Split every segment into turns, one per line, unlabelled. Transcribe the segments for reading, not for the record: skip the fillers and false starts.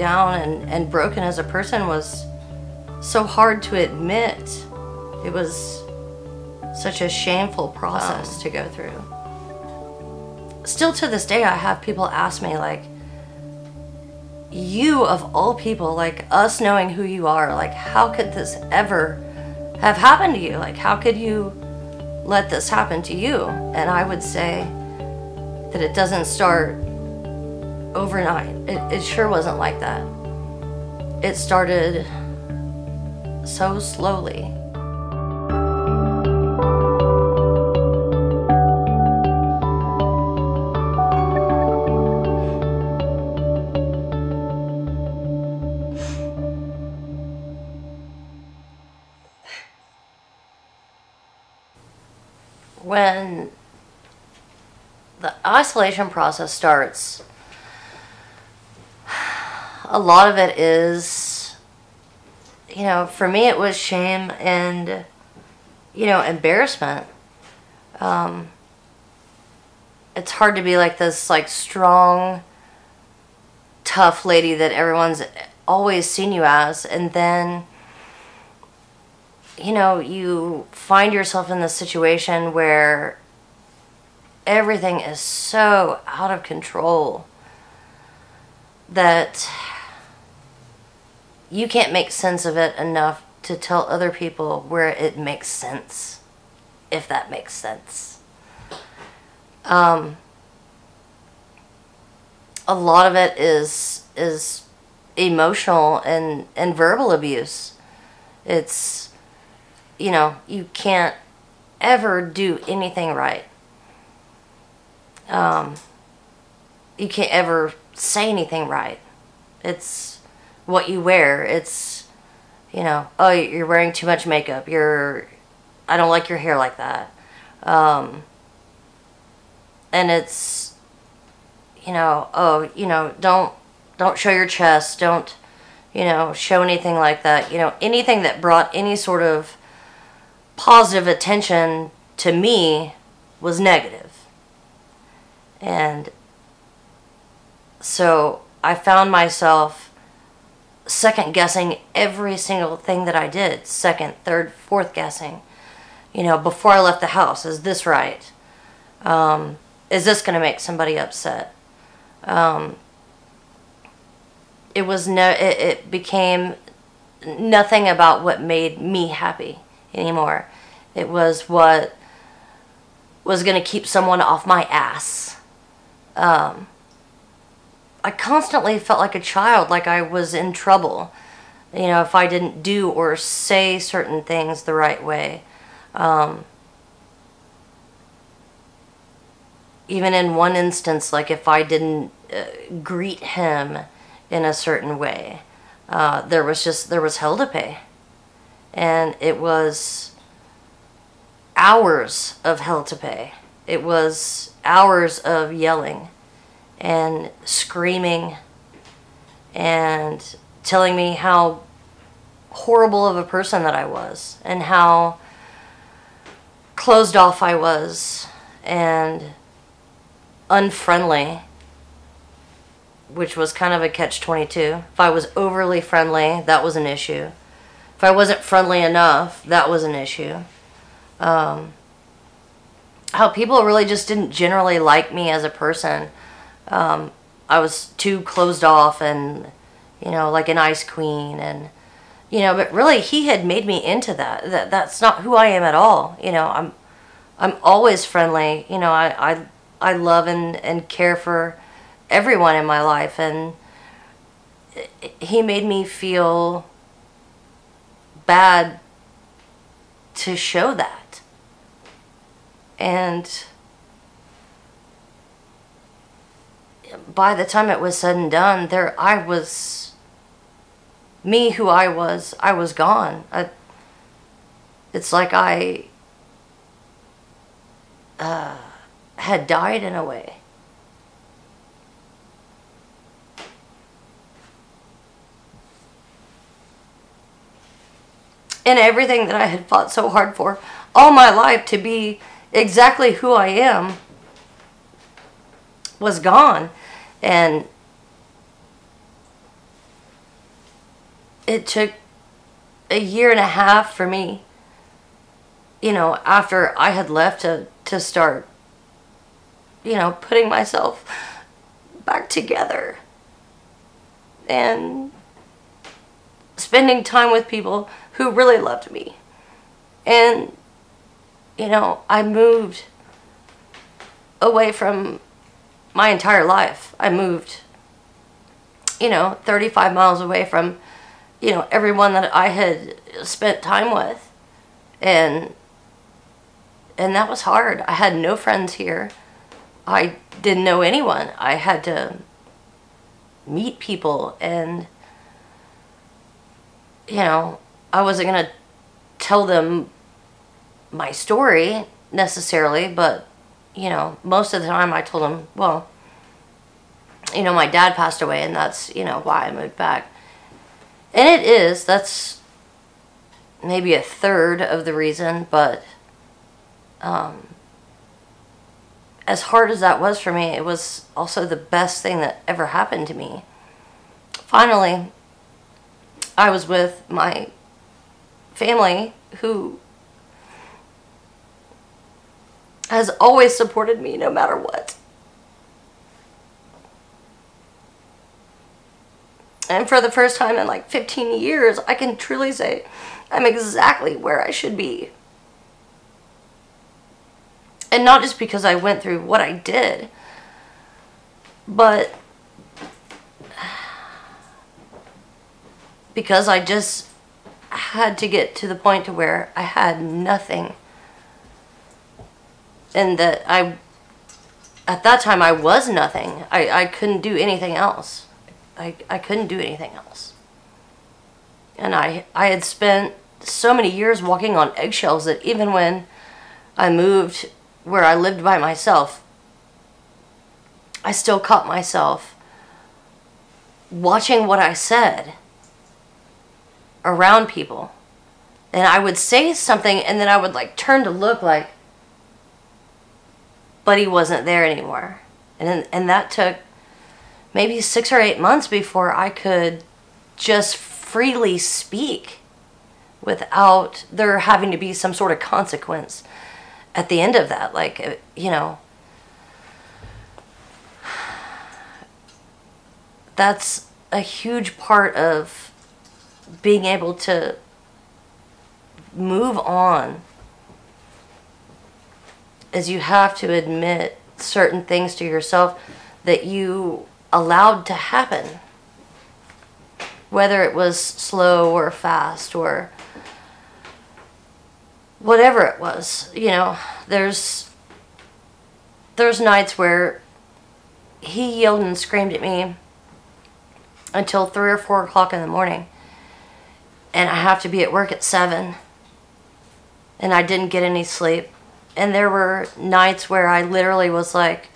down and broken as a person was so hard to admit. It was such a shameful process to go through. Still to this day, I have people ask me, like, you of all people, like us knowing who you are, like, how could this ever have happened to you? Like, how could you let this happen to you? And I would say that it doesn't start overnight. It sure wasn't like that. It started so slowly. When the isolation process starts, a lot of it is, you know, for me it was shame and, you know, embarrassment. It's hard to be like this, like, strong, tough lady that everyone's always seen you as, and then, you know, you find yourself in this situation where everything is so out of control that you can't make sense of it enough to tell other people where it makes sense, if that makes sense. A lot of it is emotional and verbal abuse. It's, you know, you can't ever do anything right. You can't ever say anything right. It's what you wear. It's, you know, oh, you're wearing too much makeup. I don't like your hair like that. And it's, you know, oh, you know, don't show your chest. Don't, you know, show anything like that. You know, anything that brought any sort of positive attention to me was negative. And so I found myself second guessing every single thing that I did. Second, third, fourth guessing. You know, before I left the house, is this right? Is this going to make somebody upset? It became nothing about what made me happy anymore. It was what was going to keep someone off my ass. I constantly felt like a child, like I was in trouble, you know, if I didn't do or say certain things the right way. Even in one instance, like if I didn't greet him in a certain way, there was hell to pay. And it was hours of hell to pay. It was hours of yelling and screaming and telling me how horrible of a person that I was and how closed off I was and unfriendly, which was kind of a catch-22. If I was overly friendly, that was an issue. If I wasn't friendly enough, that was an issue. How people really just didn't generally like me as a person. I was too closed off and, you know, like an ice queen, and, you know, but really he had made me into that. That's not who I am at all. You know, I'm always friendly. You know, I love and care for everyone in my life, and he made me feel bad to show that. And by the time it was said and done, I was me, who I was gone. It's like I had died in a way. And everything that I had fought so hard for all my life to be exactly who I am was gone. And it took a year and a half for me, you know, after I had left to start, you know, putting myself back together and spending time with people who really loved me. And, you know, I moved away from my entire life. I moved, you know, 35 miles away from, you know, everyone that I had spent time with. And that was hard. I had no friends here. I didn't know anyone. I had to meet people, and, you know, I wasn't going to tell them my story necessarily, but, you know, most of the time I told them, well, you know, my dad passed away, and that's, you know, why I moved back. And that's maybe a third of the reason, but as hard as that was for me, it was also the best thing that ever happened to me. Finally, I was with my family, who has always supported me no matter what. And for the first time in like 15 years, I can truly say I'm exactly where I should be. And not just because I went through what I did, but because I just had to get to the point to where I had nothing. And that at that time I was nothing. I couldn't do anything else. I couldn't do anything else. And I had spent so many years walking on eggshells that even when I moved where I lived by myself, I still caught myself watching what I said around people. And I would say something, and then I would like turn to look like, but he wasn't there anymore. And that took maybe 6 or 8 months before I could just freely speak without there having to be some sort of consequence at the end of that. Like, you know, that's a huge part of being able to move on, is you have to admit certain things to yourself that you allowed to happen, whether it was slow or fast or whatever it was. You know, there's nights where he yelled and screamed at me until 3 or 4 o'clock in the morning, and I have to be at work at 7, and I didn't get any sleep. And there were nights where I literally was like,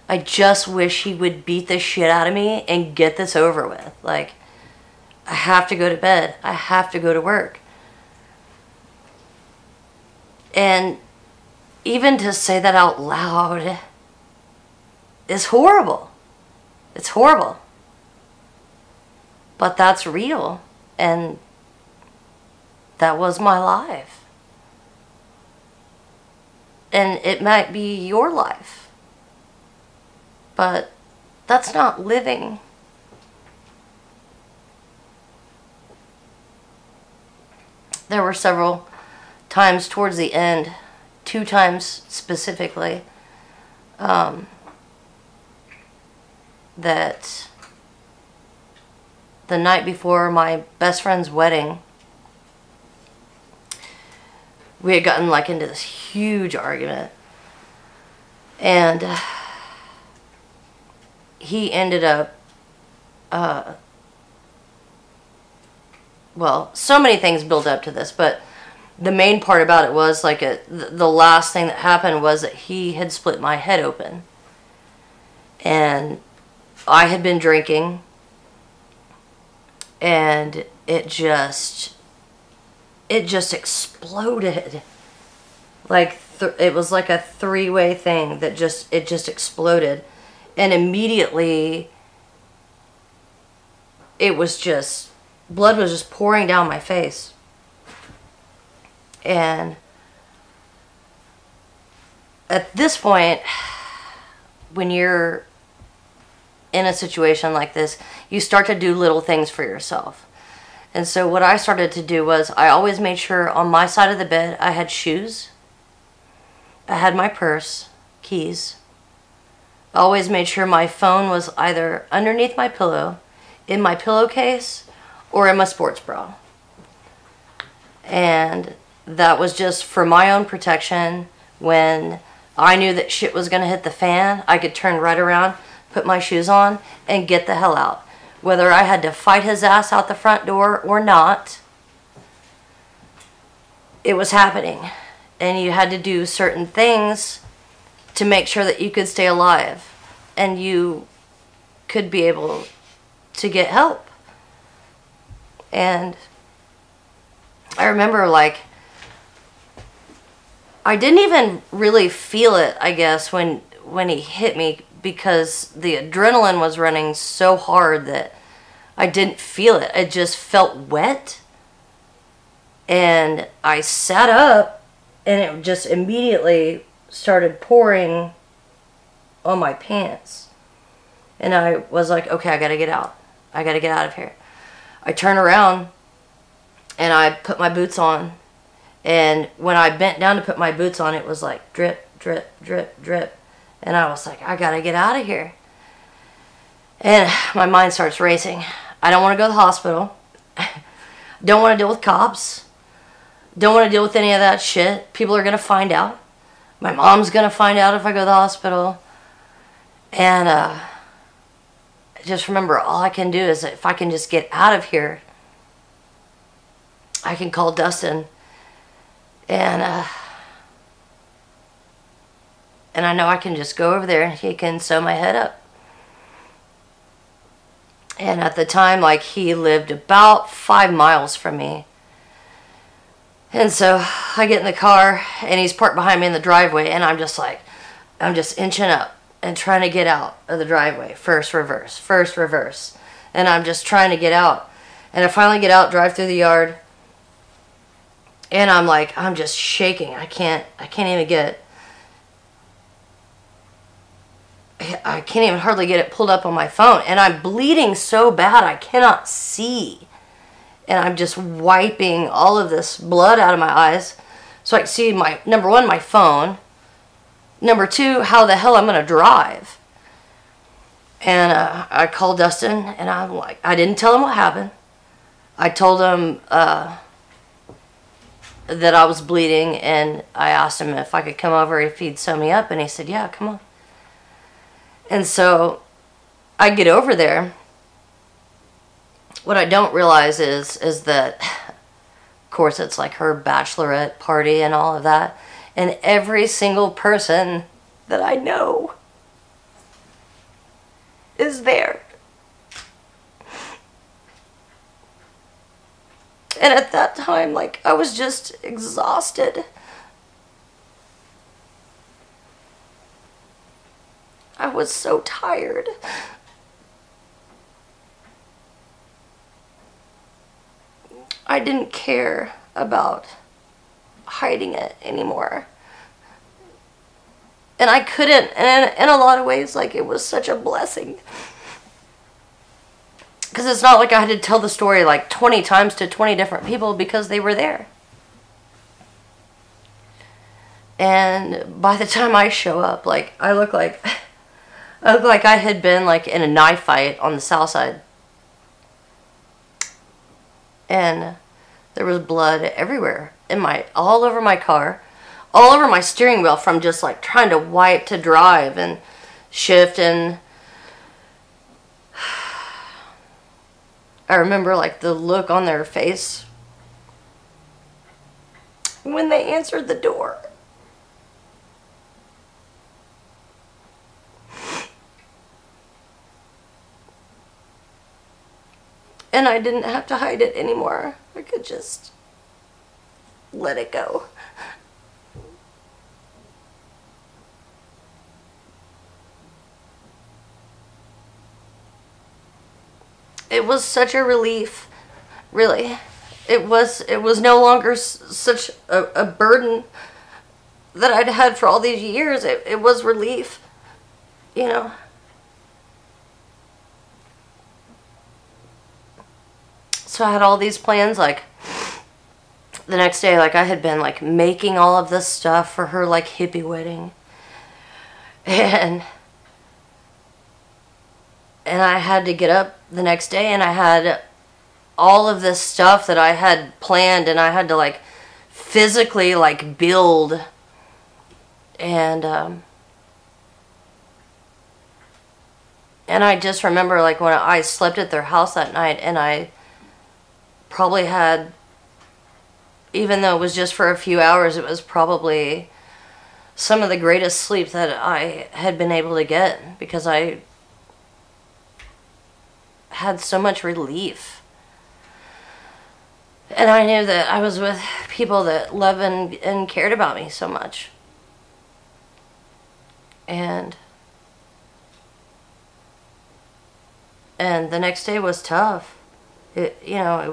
I just wish he would beat the shit out of me and get this over with. Like, I have to go to bed. I have to go to work. And even to say that out loud is horrible. It's horrible. But that's real. And that was my life. And it might be your life, but that's not living. There were several times towards the end, 2 times specifically, that the night before my best friend's wedding, we had gotten like into this huge argument, and he ended up, well, so many things build up to this, but the main part about it was like the last thing that happened was that he had split my head open, and I had been drinking, and it just exploded. Like, it was like a 3-way thing that just exploded. And immediately, it was just blood was just pouring down my face. And at this point, when you're in a situation like this, you start to do little things for yourself. And so what I started to do was I always made sure on my side of the bed I had shoes. I had my purse, keys. I always made sure my phone was either underneath my pillow, in my pillowcase, or in my sports bra. And that was just for my own protection. When I knew that shit was going to hit the fan, I could turn right around, put my shoes on, and get the hell out. Whether I had to fight his ass out the front door or not, it was happening. And you had to do certain things to make sure that you could stay alive and you could be able to get help. And I remember, like, I didn't even really feel it, I guess, when he hit me, because the adrenaline was running so hard that I didn't feel it. It just felt wet. And I sat up and it just immediately started pouring on my pants. And I was like, okay, I gotta get out. I gotta get out of here. I turned around and I put my boots on. And when I bent down to put my boots on, it was like drip, drip, drip, drip. And I was like, I gotta get out of here. And my mind starts racing. I don't want to go to the hospital. Don't want to deal with cops. Don't want to deal with any of that shit. People are going to find out. My mom's going to find out if I go to the hospital. And I just remember, all I can do is, if I can just get out of here, I can call Dustin. And I know I can just go over there and he can sew my head up. And at the time, like, he lived about 5 miles from me. And so I get in the car and he's parked behind me in the driveway, and I'm just inching up and trying to get out of the driveway. First reverse. And I'm just trying to get out. And I finally get out, drive through the yard. And I'm just shaking. I can't even hardly get it pulled up on my phone. And I'm bleeding so bad I cannot see. And I'm just wiping all of this blood out of my eyes so I can see, number one, my phone. Number two, how the hell I'm going to drive. And I called Dustin, and I'm like, I didn't tell him what happened. I told him that I was bleeding, and I asked him if I could come over, if he'd sew me up, and he said, yeah, come on. And so I get over there. What I don't realize is that, of course, it's like her bachelorette party and all of that. And every single person that I know is there. And at that time, like, I was just exhausted. I was so tired. I didn't care about hiding it anymore. And I couldn't. And in a lot of ways, like, it was such a blessing. Because it's not like I had to tell the story like 20 times to 20 different people, because they were there. And by the time I show up, like, I look like I had been like in a knife fight on the south side. And there was blood everywhere, all over my car, all over my steering wheel, from just like trying to wipe to drive and shift. And I remember, like, the look on their face when they answered the door. And I didn't have to hide it anymore. I could just let it go. It was such a relief really. It was no longer such a burden that I'd had for all these years. It was relief, you know. So I had all these plans, like, the next day, like, I had been, like, making all of this stuff for her, like, hippie wedding. And I had to get up the next day, and I had all of this stuff that I had planned, and I had to, like, physically, like, build. And I just remember, like, when I slept at their house that night, and I probably had, even though it was just for a few hours, it was probably some of the greatest sleep that I had been able to get, because I had so much relief. And I knew that I was with people that loved and cared about me so much. And the next day was tough. It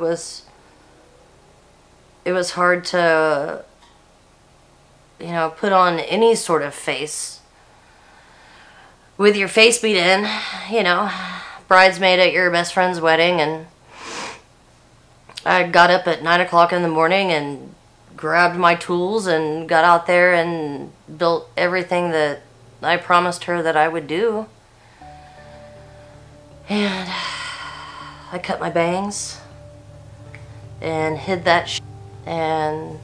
was hard to, put on any sort of face. With your face beat in, bridesmaid at your best friend's wedding, and I got up at 9 o'clock in the morning and grabbed my tools and got out there and built everything that I promised her that I would do. And I cut my bangs and hid that and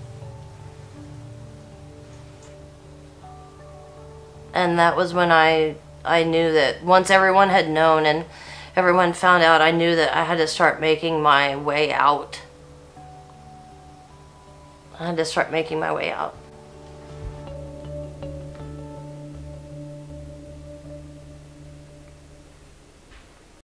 that was when I knew that once everyone had known and everyone found out, I knew that I had to start making my way out. I had to start making my way out.